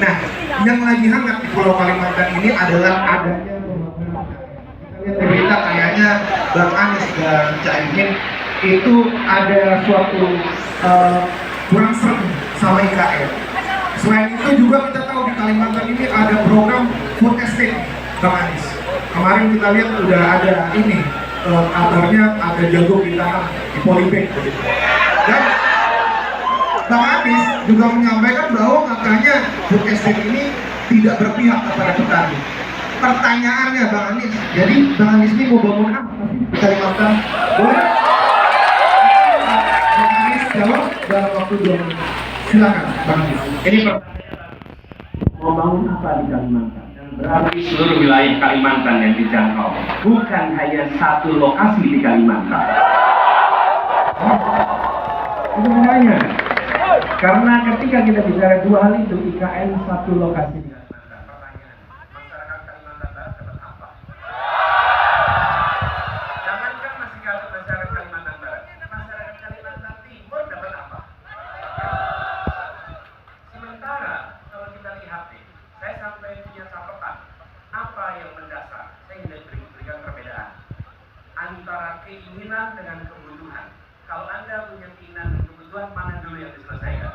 Nah, yang lagi hangat di Pulau Kalimantan ini adalah adanya pembangunan. Kita lihat di berita kayaknya Bang Anies dan Caimin itu ada suatu kurang serem sama IKN. Selain itu juga kita tahu di Kalimantan ini ada program food estate Bang Anies. Kemarin kita lihat udah ada ini kabarnya ada jagung ditanam di polybag. Dan Bang Anies juga menyampaikan bahwa katanya food estate ini tidak berpihak kepada petani. Pertanyaannya Bang Anies, jadi Bang Anies ini mau bangun apa di Kalimantan? Boleh? Bang Anies jawab dalam waktu 2 menit. Silakan Bang Anies. Ini pertanyaan, mau bangun apa di Kalimantan? Dan berarti seluruh wilayah Kalimantan yang dijangkau, bukan hanya satu lokasi di Kalimantan. Itu bedanya. Karena ketika kita bicara dua hal itu, IKN satu lokasi di Kalimantan. Pertanyaan, masyarakat Kalimantan Barat dapat apa? Jangankan masyarakat Kalimantan Barat, masyarakat Kalimantan Timur dapat apa? Sementara kalau kita lihat nih, saya sampai punya catatan apa yang mendasar. Saya ingin berikan perbedaan antara keinginan dengan kebutuhan. Kalau Anda punya keinginan dan kebutuhan, mana dulu yang diselesaikan?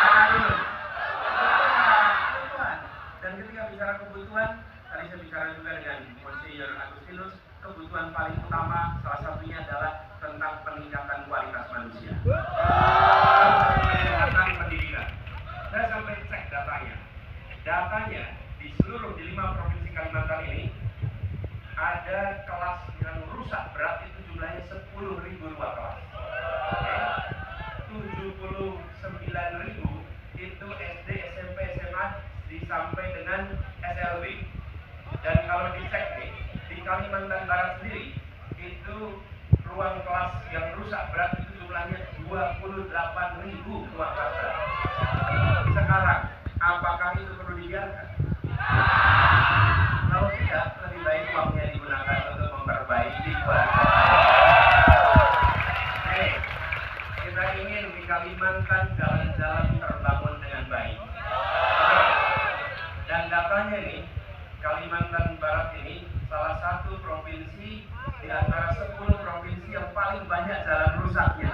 Mana dulu? Kebutuhan. Dan ketika bicara kebutuhan, tadi saya bicara juga dengan Monsinyur Agustinus, kebutuhan paling utama salah satunya adalah tentang peningkatan kualitas manusia. Peningkatan pendidikan. Saya sampai cek datanya. Datanya di 5 provinsi Kalimantan ini ada kelas yang rusak berat itu jumlahnya 10.000 ruang kelas. 79.000 itu SD, SMP, SMA sampai dengan SLB. Dan kalau dicek nih, di Kalimantan Barat sendiri itu ruang kelas yang rusak berat itu jumlahnya 28.000 ruang kelas. Sekarang, apakah itu perlu dibiarkan? Kalau tidak, lebih baik uangnya digunakan untuk memperbaiki kualitas. Kita ingin di Kalimantan jalan-jalan terbangun dengan baik. Dan datanya ini, Kalimantan Barat ini salah satu provinsi di antara 10 provinsi yang paling banyak jalan rusaknya.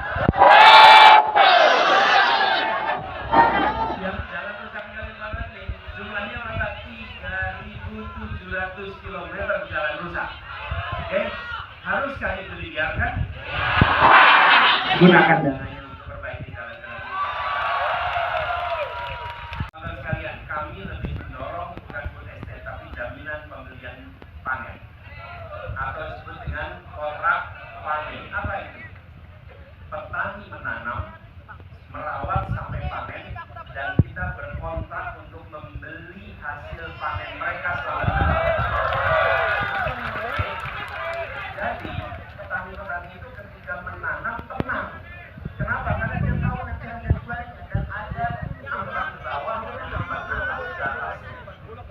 Jalan rusak Kalimantan ini jumlahnya maka 3.700 km jalan rusak. Oke, haruskah itu dibiarkan? Gunakan dananya untuk perbaiki jalan-jalan rusak. Saudara sekalian, kami lebih mendorong bukan food estate tapi jaminan pembelian panen atau disebut dengan kontrak panen. Apa itu? Petani menanam, merawat sampai panen, dan kita berkontrak untuk membeli hasil panen mereka selama. Jadi petani-petani itu ketika menanam tenang. Kenapa? Karena dia tahu nanti harga jualnya dan ada ambang bawah dan ambang atas di atasnya.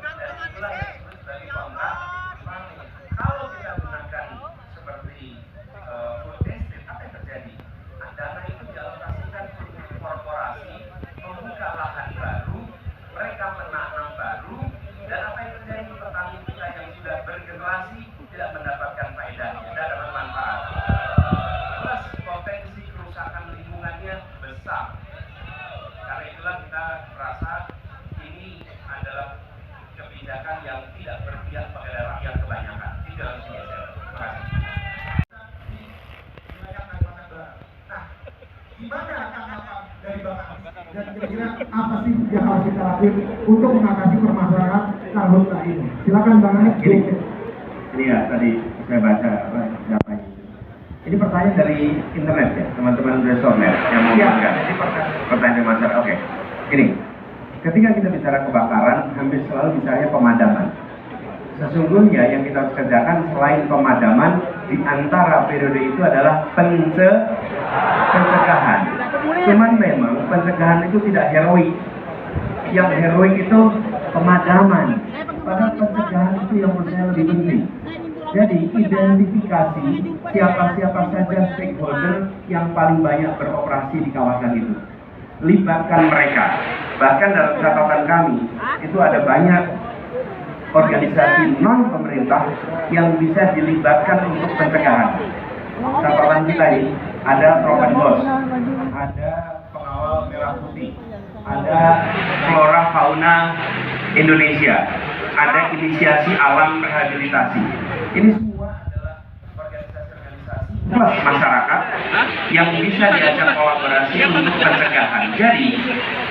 Dan itulah yang disebut sebagai kontrak panen. Kalau kita gunakan seperti food estate, apa yang terjadi? Dana itu dialokasikan untuk korporasi membuka lahan baru, mereka menanam baru, dan apa yang terjadi? Petani kita yang sudah bergenerasi tidak mendapatkan faedahnya, tidak dapat manfaat. Plus potensi kerusakan lingkungannya besar. Karena itulah kita merasa ini adalah kebijakan yang tidak berpihak pada rakyat kebanyakan. Itu harus digeser. Terima kasih. Gimana tanggapan dari Bang Anies? Dan kira-kira apa sih yang harus kita lakukan untuk mengatasi permasalahan karhutla ini? Silakan Bang Anies. Ini ya, tadi saya baca datanya. Ini pertanyaan dari internet ya, teman-teman Resortnet yang mau mengatakan. Ini pertanyaan dari masyarakat. Oke. Ini, ketika kita bicara kebakaran, hampir selalu bicaranya pemadaman. Sesungguhnya yang kita harus kerjakan selain pemadaman, di antara periode itu adalah pencegahan. Cuman memang pencegahan itu tidak heroik. Yang heroik itu pemadaman. Padahal pencegahan itu yang menurut saya lebih penting. Jadi identifikasi siapa-siapa saja stakeholder yang paling banyak beroperasi di kawasan itu. Libatkan mereka. Bahkan dalam catatan kami itu ada banyak organisasi non pemerintah yang bisa dilibatkan untuk pencegahan. Catatan kita ini ada Propagos, ada Pengawal Merah Putih, ada Flora Fauna Indonesia, ada Inisiasi Alam Rehabilitasi. Ini semua adalah organisasi-organisasi plus masyarakat yang bisa diajak kolaborasi untuk pencegahan. Jadi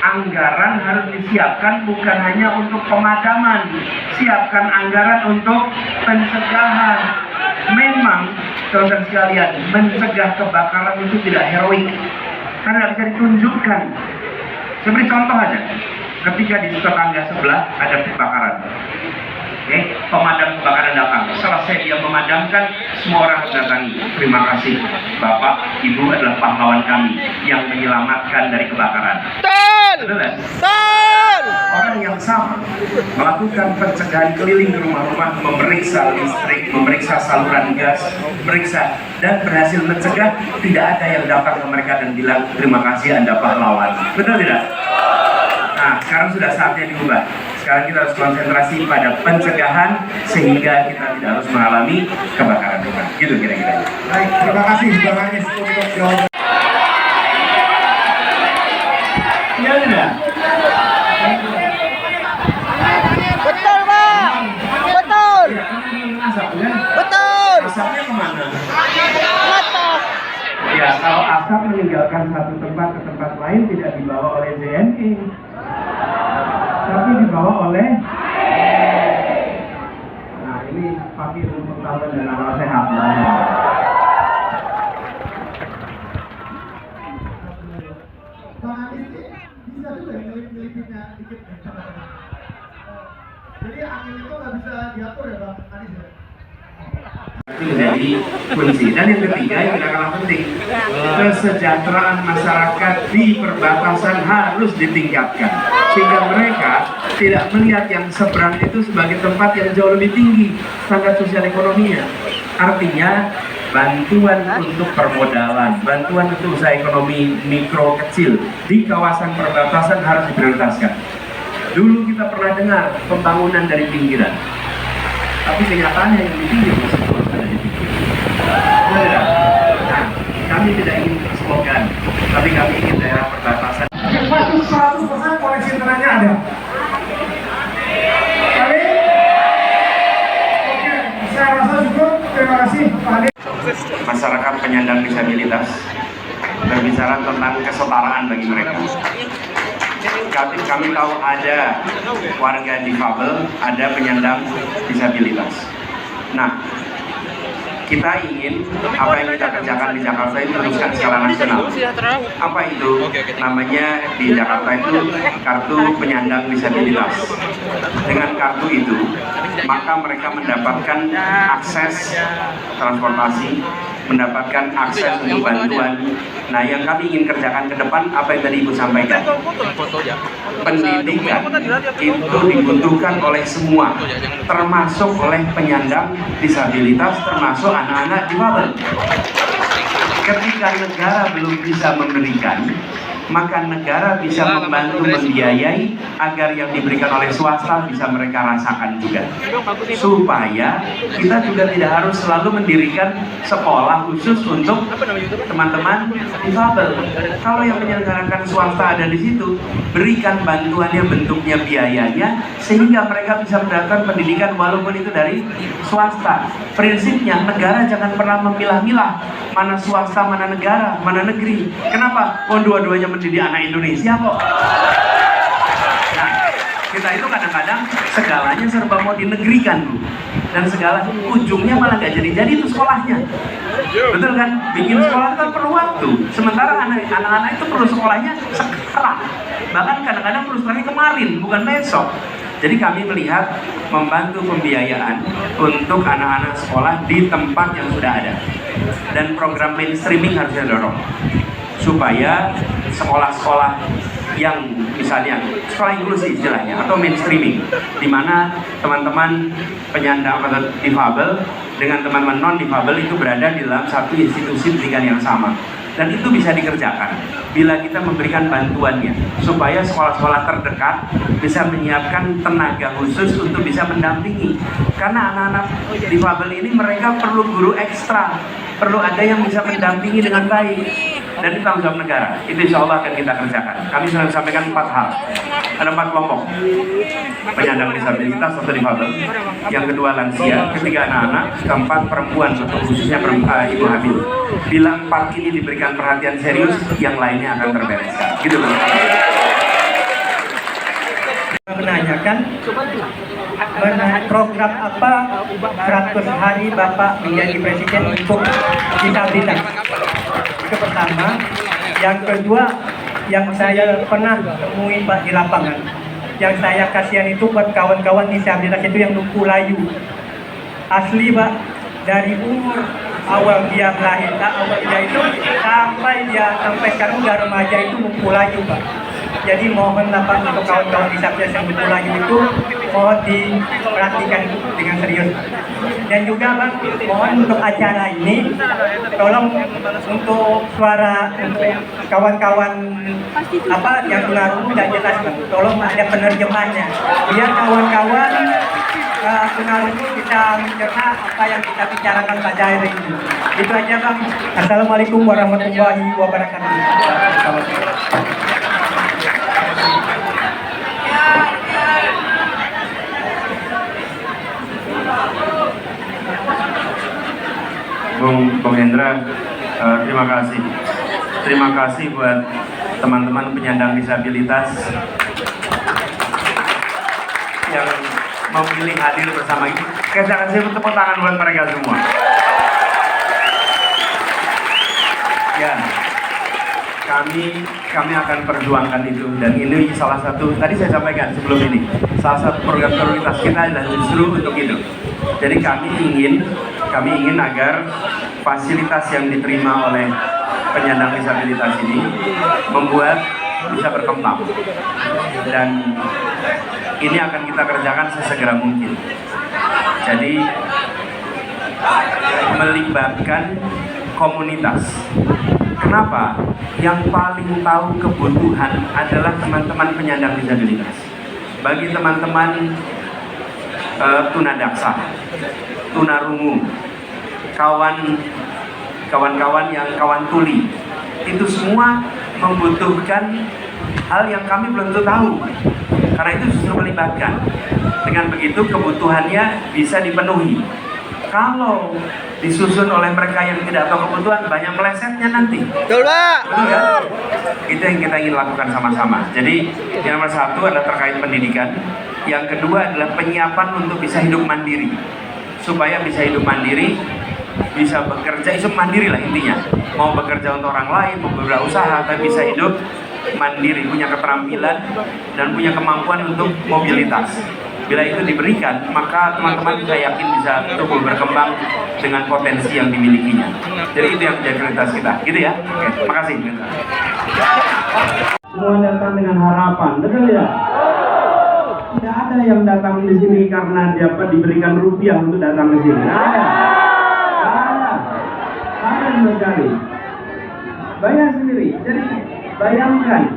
anggaran harus disiapkan bukan hanya untuk pemadaman, siapkan anggaran untuk pencegahan. Memang teman-teman sekalian, mencegah kebakaran itu tidak heroik karena bisa ditunjukkan. Seperti contoh aja, ketika di tetangga sebelah ada kebakaran, pemadam kebakaran datang. Selesai dia memadamkan, semua orang datangi. Terima kasih Bapak, Ibu adalah pahlawan kami yang menyelamatkan dari kebakaran. Betul kan? Orang yang sama melakukan pencegahan keliling ke rumah-rumah, memeriksa listrik, memeriksa saluran gas, memeriksa, dan berhasil mencegah. Tidak ada yang datang ke mereka dan bilang terima kasih Anda pahlawan. Betul tidak? Nah, sekarang sudah saatnya diubah. Sekarang kita harus konsentrasi pada pencegahan sehingga kita tidak harus mengalami kebakaran hutan. Gitu kira-kira. Baik, terima kasih Bang Anies untuk jawaban. Iya tidak? Betul Bang, betul, Asap ya? betul. Asapnya kemana? Atas. Ya, kalau asap meninggalkan satu tempat ke tempat lain tidak dibawa oleh JNE, tapi dibawa oleh. Nah, ini pakai untuk tahun dan akal sehat. Bang Anies ini bisa juga ya ngelip-ngelipinnya dikit. Jadi angin itu nggak bisa diatur ya Bang Anies ya? Itu menjadi kunci. Dan yang ketiga yang tidak kalah penting, kesejahteraan masyarakat di perbatasan harus ditingkatkan sehingga mereka tidak melihat yang seberang itu sebagai tempat yang jauh lebih tinggi standar sosial ekonominya. Artinya bantuan untuk permodalan, bantuan untuk usaha ekonomi mikro kecil di kawasan perbatasan harus diprioritaskan. Dulu kita pernah dengar pembangunan dari pinggiran, tapi kenyataannya yang di pinggir masih terus ada di pinggir. Nah, kami tidak ingin slogan, tapi kami ingin daerah perbatasan. 100% koneksi internetnya ada. Oke, saya rasa cukup. Terima kasih Pak Anies. Masyarakat penyandang disabilitas berbicara tentang kesetaraan bagi mereka. Kami tahu ada warga difabel, ada penyandang disabilitas. Nah, kita ingin apa yang kita kerjakan di Jakarta itu teruskan skala nasional. Apa itu? Namanya di Jakarta itu kartu penyandang disabilitas. Dengan kartu itu, maka mereka mendapatkan akses transportasi, mendapatkan akses untuk bantuan. Nah, yang kami ingin kerjakan ke depan, apa yang tadi Ibu sampaikan, pendidikan itu dibutuhkan oleh semua, termasuk oleh penyandang disabilitas, termasuk anak-anak difabel. Ketika negara belum bisa memberikan, maka negara bisa membantu membiayai agar yang diberikan oleh swasta bisa mereka rasakan juga, supaya kita juga tidak harus selalu mendirikan sekolah khusus untuk teman-teman difabel. Kalau yang menyelenggarakan swasta ada di situ, berikan bantuannya bentuknya biayanya sehingga mereka bisa mendapatkan pendidikan walaupun itu dari swasta. Prinsipnya negara jangan pernah memilah-milah mana swasta, mana negara, mana negeri. Kenapa? Oh, dua-duanya mendidik anak Indonesia kok. Nah, kita itu kadang-kadang segalanya serba mau dinegerikan, Bu. Dan segala ujungnya malah nggak jadi-jadi itu sekolahnya. Betul kan? Bikin sekolah itu kan perlu waktu. Sementara anak-anak itu perlu sekolahnya sekarang. Bahkan kadang-kadang perlu sekolahnya kemarin, bukan besok. Jadi kami melihat membantu pembiayaan untuk anak-anak sekolah di tempat yang sudah ada. Dan program mainstreaming harus didorong supaya sekolah-sekolah yang misalnya sekolah inklusi istilahnya atau mainstreaming, di mana teman-teman penyandang atau difabel dengan teman-teman non difabel itu berada di dalam satu institusi pendidikan yang sama, dan itu bisa dikerjakan. bila kita memberikan bantuannya, supaya sekolah-sekolah terdekat bisa menyiapkan tenaga khusus untuk bisa mendampingi. Karena anak-anak difabel ini mereka perlu guru ekstra, perlu ada yang bisa mendampingi dengan baik, dan itu tanggung jawab negara. Itu insya Allah akan kita kerjakan. Kami sudah sampaikan 4 hal. Ada 4 kelompok: penyandang disabilitas atau difabel, yang kedua lansia, ketiga anak-anak, keempat perempuan atau khususnya ibu hamil. Bila 4 ini diberikan perhatian serius, yang lainnya akan terbereskan. Gitu loh. Menanyakan program apa 100 hari Bapak menjadi presiden untuk disabilitas. Itu pertama. Yang kedua, yang saya pernah temui Pak di lapangan, yang saya kasihan itu buat kawan-kawan disabilitas itu yang lumpuh layu. Asli Pak, dari umur awal dia melahirkan, awal dia itu sampai sekarang udah remaja itu lumpuh layu Pak. Jadi mohon Pak untuk kawan-kawan disabilitas yang lumpuh layu itu mohon diperhatikan dengan serius. Dan juga Bang, mohon untuk acara ini tolong untuk suara untuk kawan-kawan yang tunarungu tidak jelas Bang. Tolong ada penerjemahnya biar kawan-kawan tunarungu bisa mencerna apa yang kita bicarakan pada hari ini. Itu aja Bang. Assalamualaikum warahmatullahi wabarakatuh. Bung Hendra, terima kasih buat teman-teman penyandang disabilitas yang memilih hadir bersama ini. Saya kasih tepuk tangan buat mereka semua. Ya, kami akan perjuangkan itu, dan ini salah satu, tadi saya sampaikan sebelum ini, salah satu program prioritas kita adalah justru untuk itu. Jadi kami ingin agar fasilitas yang diterima oleh penyandang disabilitas ini membuat bisa berkembang, dan ini akan kita kerjakan sesegera mungkin. Jadi melibatkan komunitas. Kenapa? Yang paling tahu kebutuhan adalah teman-teman penyandang disabilitas. Bagi teman-teman tunadaksa, tunarungu, kawan-kawan yang kawan tuli, itu semua membutuhkan hal yang kami belum tahu. Karena itu justru melibatkan. Dengan begitu kebutuhannya bisa dipenuhi. Kalau disusun oleh mereka yang tidak tahu kebutuhan, banyak melesetnya nanti. Betul Pak. Betul kan? Itu yang kita ingin lakukan sama-sama. Jadi yang nomor 1 adalah terkait pendidikan. Yang kedua adalah penyiapan untuk bisa hidup mandiri. Supaya bisa hidup mandiri, bisa bekerja, hidup mandiri lah intinya. Mau bekerja untuk orang lain, mau berusaha, tapi bisa hidup mandiri, punya keterampilan dan punya kemampuan untuk mobilitas. Bila itu diberikan, maka teman-teman saya yakin bisa tumbuh berkembang dengan potensi yang dimilikinya. Jadi itu yang menjadi prioritas kita, gitu ya. Oke, makasih. Semua datang dengan harapan, betul ya? Tidak ada yang datang di sini karena dapat diberikan rupiah untuk datang ke sini. Ada sekali. Bayar sendiri. Jadi bayangkan.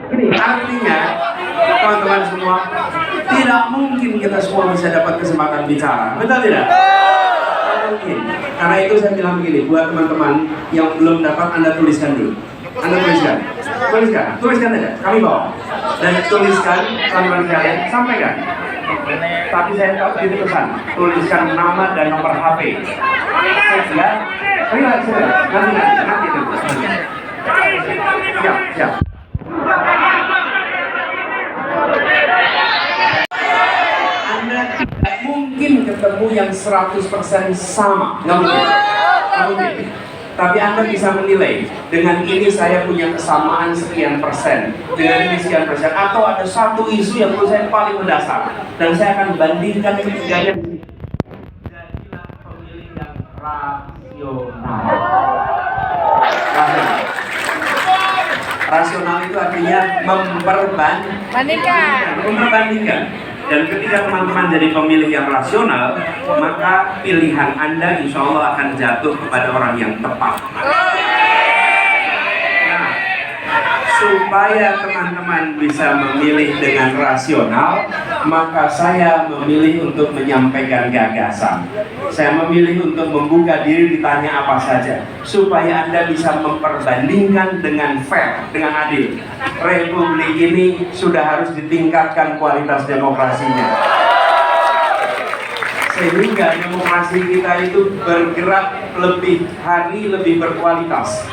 Ini artinya teman-teman semua, tidak mungkin kita semua bisa dapat kesempatan bicara, betul tidak? Tidak mungkin. Karena itu saya bilang begini, buat teman-teman yang belum dapat, Anda tuliskan dulu. Anda tuliskan aja, kami bawa. Dan tuliskan teman-teman sekalian, sampaikan. Tapi saya tahu di pesan, tuliskan nama dan nomor HP. Ya, nanti itu. Siap. Anda tidak mungkin ketemu yang 100% sama, nggak mungkin. Tapi Anda bisa menilai, dengan ini saya punya kesamaan sekian persen, dengan ini sekian persen, atau ada satu isu yang menurut saya paling mendasar, dan saya akan bandingkan ketiganya. Jadilah pemilih yang rasional. Rasional itu artinya memperbandingkan. Dan ketika teman-teman jadi pemilih yang rasional, maka pilihan Anda insya Allah akan jatuh kepada orang yang tepat. Nah, supaya teman-teman bisa memilih dengan rasional, maka saya memilih untuk menyampaikan gagasan. Saya memilih untuk membuka diri ditanya apa saja, supaya Anda bisa memperbandingkan dengan fair, dengan adil. Republik ini sudah harus ditingkatkan kualitas demokrasinya, sehingga demokrasi kita itu bergerak lebih hari lebih berkualitas.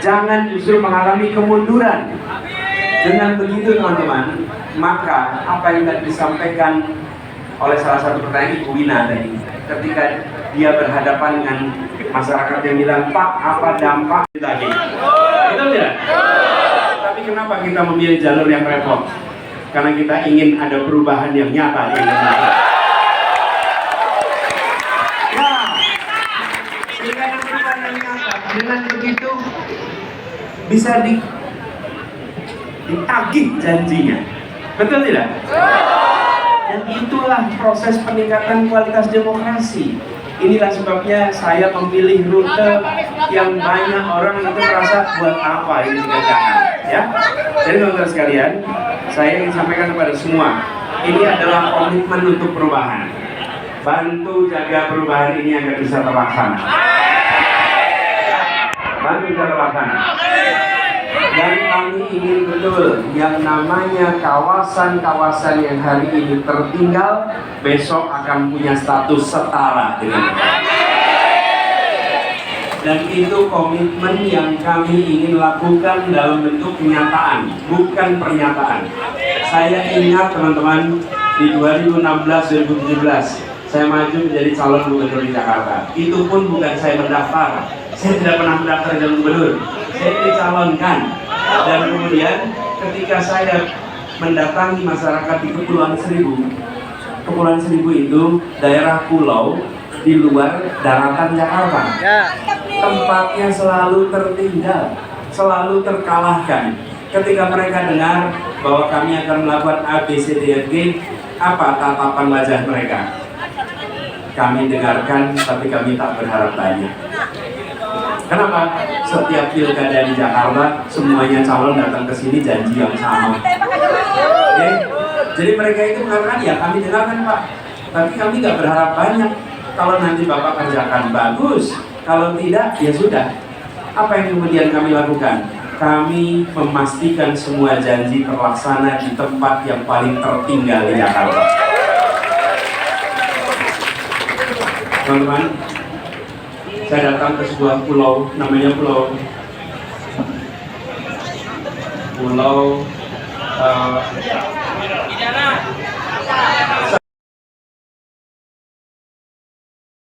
Jangan justru mengalami kemunduran. Dengan begitu teman-teman, maka apa yang tadi disampaikan oleh salah satu pertanyaan Ibu Wina tadi, ketika dia berhadapan dengan masyarakat yang bilang, Pak, apa dampak tadi? Betul tidak? Tapi kenapa kita memilih jalur yang repot? Karena kita ingin ada perubahan yang nyata di Indonesia. Dengan begitu bisa ditagih janjinya, betul tidak? Dan itulah proses peningkatan kualitas demokrasi. Inilah sebabnya saya memilih rute yang banyak orang itu merasa buat apa ini dikerjakan, ya. Jadi teman-teman sekalian, saya ingin sampaikan kepada semua, ini adalah komitmen untuk perubahan. Bantu jaga perubahan ini agar bisa terlaksana. Bantu bisa terlaksana. Dan kami ingin betul yang namanya kawasan-kawasan yang hari ini tertinggal besok akan punya status setara dengan kita. Dan itu komitmen yang kami ingin lakukan dalam bentuk kenyataan, bukan pernyataan. Saya ingat teman-teman di 2016-2017 saya maju menjadi calon gubernur di Jakarta. Itu pun bukan saya mendaftar. Saya tidak pernah mendaftar jadi gubernur. Saya dicalonkan. Dan kemudian ketika saya mendatangi masyarakat di Kepulauan Seribu itu daerah pulau di luar daratan Jakarta. Tempatnya selalu tertinggal, selalu terkalahkan. Ketika mereka dengar bahwa kami akan melakukan A, B, C, D, F, G, apa tatapan wajah mereka? Kami dengarkan, tapi kami tak berharap banyak. Kenapa? Setiap pilkada di Jakarta, semuanya calon datang ke sini janji yang sama. Oke? Jadi mereka itu mengatakan, ya kami dengarkan Pak, tapi kami nggak berharap banyak. Kalau nanti Bapak kerjakan bagus, kalau tidak, ya sudah. Apa yang kemudian kami lakukan? Kami memastikan semua janji terlaksana di tempat yang paling tertinggal di Jakarta. Teman-teman, saya datang ke sebuah pulau, namanya Pulau